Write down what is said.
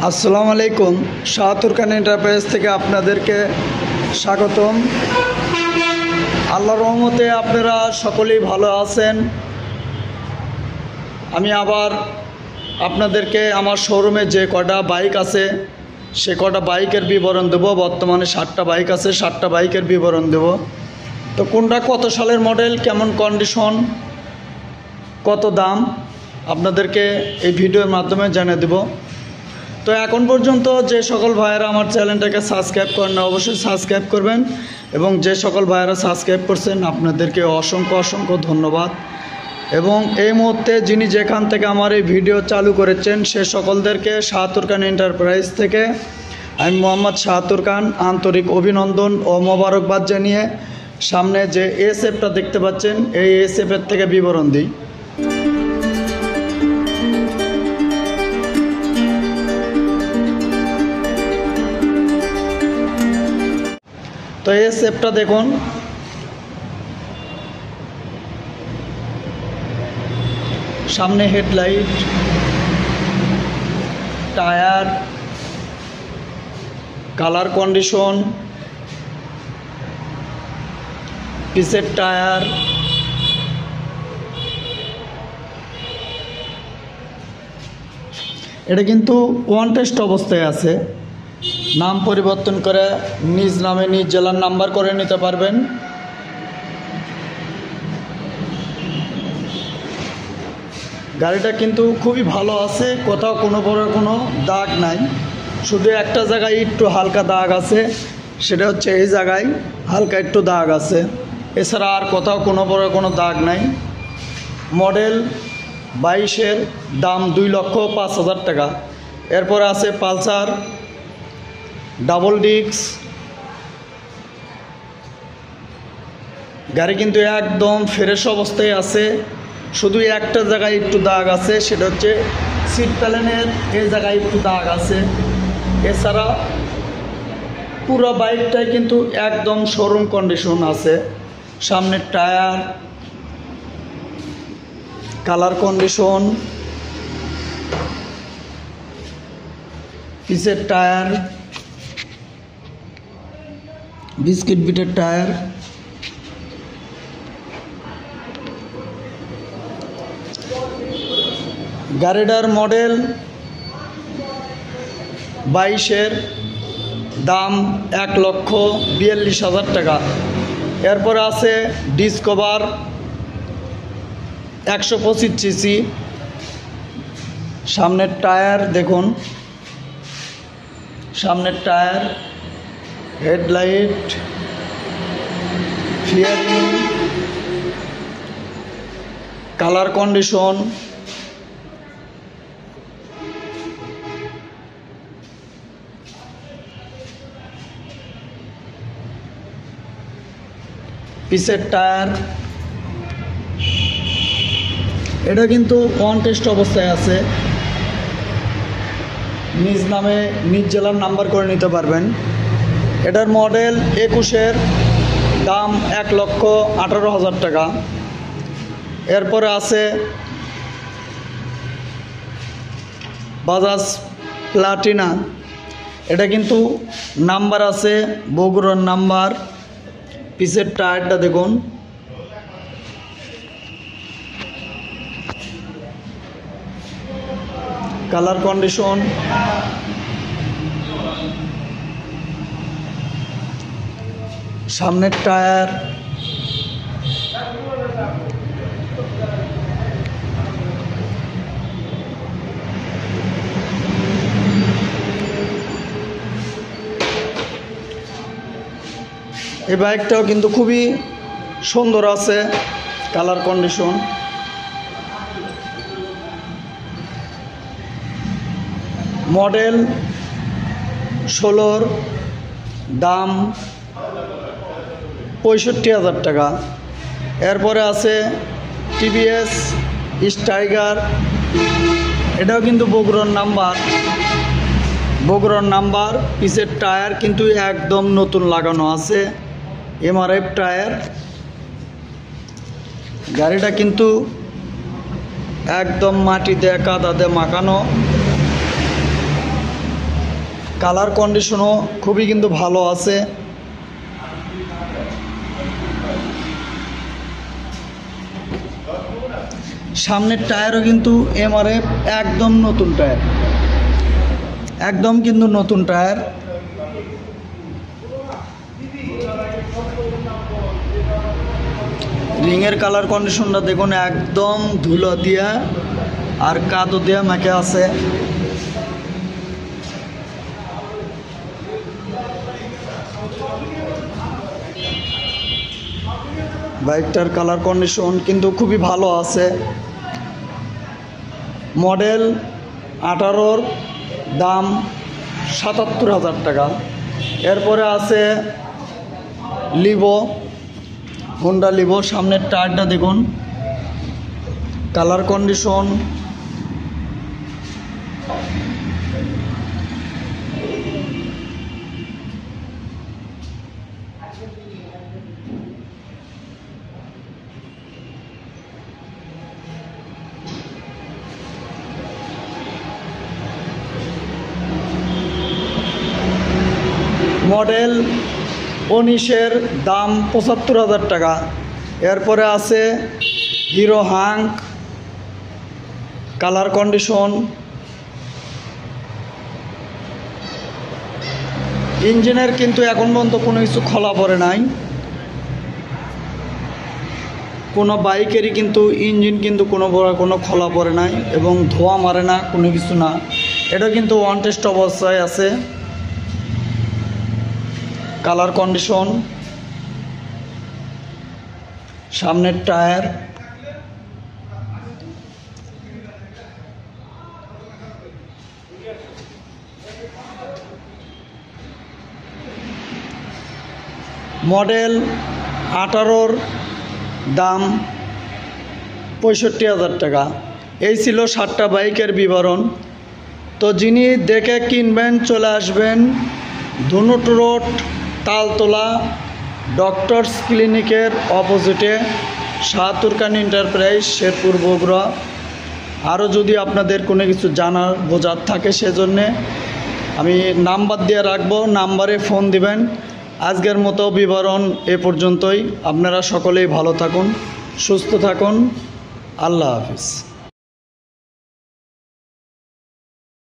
আসসালামু আলাইকুম। শাহাতুর খান এন্টারপ্রাইজ থেকে আপনাদেরকে স্বাগতম। আল্লাহর রহমতে আপনারা সকলেই ভালো আছেন। আমি আবার আপনাদেরকে আমার শোরুমে যে কটা বাইক আছে সে কটা বাইকের বিবরণ দেব। বর্তমানে 7টা বাইক আছে, 7টা বাইকের বিবরণ দেব। তো কোনটা কত সালের মডেল, কেমন কন্ডিশন, কত দাম আপনাদেরকে এই ভিডিওর মাধ্যমে জানিয়ে দেব। তো এখন পর্যন্ত যে সকল ভাইয়েরা আমার চ্যানেলটাকে সাবস্ক্রাইব করেন না, অবশ্যই সাবস্ক্রাইব করবেন, এবং যে সকল ভাইয়েরা সাবস্ক্রাইব করছেন আপনাদেরকে অসংখ্য অসংখ্য ধন্যবাদ। এবং এই মুহূর্তে যিনি যেখান থেকে আমার এই ভিডিও চালু করেছেন সে সকলদেরকে শাহাতুর খান এন্টারপ্রাইজ থেকে আমি মোহাম্মদ শাহাতুর খান আন্তরিক অভিনন্দন ও মোবারকবাদ জানিয়ে সামনে যে এসএফটা দেখতে পাচ্ছেন এই এসএফের থেকে বিবরণ দিই। তো এই শেপটা দেখুন, সামনে হেডলাইট, টায়ার, কালার কন্ডিশন, পিসের টায়ার, এটা কিন্তু ওয়ান টেস্ট অবস্থায় আছে। নাম পরিবর্তন করে নিজ নামে নিজ জেলার নাম্বার করে নিতে পারবেন। গাড়িটা কিন্তু খুবই ভালো আছে, কোথাও কোনো বড় কোনো দাগ নাই। শুধু একটা জায়গায় একটু হালকা দাগ আছে, সেটা হচ্ছে এই জায়গায় হালকা একটু দাগ আছে, এছাড়া আর কোথাও কোনো বড় কোনো দাগ নাই। মডেল 22-এর, দাম 2,05,000 টাকা। এরপরে আছে পালসার ডাবল ডিস্ক। গাড়ি কিন্তু একদম ফ্রেশ অবস্থায় আছে, শুধু একটা জায়গায় একটু দাগ আছে, সেটা হচ্ছে সিট প্যানেলের এই জায়গায় একটু দাগ আছে। এছাড়া পুরো বাইকটাই কিন্তু একদম শোরুম কন্ডিশন আছে। সামনের টায়ার, কালার কন্ডিশন, পিছের টায়ার, বিস্কিট বিটের টায়ার। গাড়িটার মডেল 22-এর, দাম 1,42,000 টাকা। এরপর আছে ডিসকভার 125 সিসি। সামনের টায়ার দেখুন, সামনের tyre, headlight, fearing, colour condition, পিসের টায়ার। এটা কিন্তু ওয়ান টেস্ট অবস্থায় আছে, নিজ নামে নিজ জেলার নাম্বার করে নিতে পারবেন। এটার মডেল 21-এর, দাম 1,18,000 টাকা। এরপরে আছে বাজাজ প্লাটিনা। এটা কিন্তু নাম্বার আছে, বগুড়ার নাম্বার। পিছের টায়ারটা দেখুন, কালার কন্ডিশন, সামনের টায়ার, এই বাইকটাও কিন্তু খুবই সুন্দর আছে, কালার কন্ডিশন। মডেল 16-র, দাম 65,000 টাকা। এরপরে আছে টিভিএস স্টাইগার। এটাও কিন্তু বগুড়ার নাম্বার, বগুড়ার নাম্বার। পিছের টায়ার কিন্তু একদম নতুন লাগানো আছে, এমআরএফ টায়ার। গাড়িটা কিন্তু একদম মাটিতে কাদাতে মাখানো। কালার কন্ডিশনও খুবই কিন্তু ভালো আছে। সামনের টায়ারও কিন্তু এমআরএফ, একদম নতুন টায়ার, একদম কিন্তু নতুন টায়ার। রিংয়ের কালার কন্ডিশনটা দেখুন, একদম ধুলো দিয়া আর কাদো দিয়া মেখে আছে। বাইকটার কালার কন্ডিশন কিন্তু খুবই ভালো আছে। মডেল 18, দাম 77,000 টাকা। এরপরে আছে লিভো, হোন্ডা লিভো। সামনের টায়ারটা দেখুন, কালার কন্ডিশন মডেল 19-এর, দাম 75,000 টাকা। এরপরে আছে হিরো হাঙ্ক, কালার কন্ডিশন, ইঞ্জিনের কিন্তু এখন পর্যন্ত কোনো কিছু খোলা পড়ে নাই। কোনো বাইকেরই কিন্তু ইঞ্জিন কিন্তু কোনো খোলা পড়ে নাই এবং ধোঁয়া মারে না, কোনো কিছু না। এটা কিন্তু ওয়ান টেস্ট অবস্থায় আছে। কালার কন্ডিশন, সামনের টায়ার, মডেল 18-র, দাম 65,000 টাকা। এই ছিল 7টা বাইকের বিবরণ। তো যিনি দেখে কিনবেন চলে আসবেন ধনুট রোড, তালতলা, ডক্টরস ক্লিনিকের অপোজিটে, শাহতুরকান এন্টারপ্রাইজ, শেরপুর, বগুড়া। আরও যদি আপনাদের কোনো কিছু জানার বোঝার থাকে সেজন্যে আমি নাম্বার দিয়ে রাখবো, নাম্বারে ফোন দিবেন। আজকের মতো বিবরণ এ পর্যন্তই। আপনারা সকলেই ভালো থাকুন, সুস্থ থাকুন। আল্লাহ হাফিজ।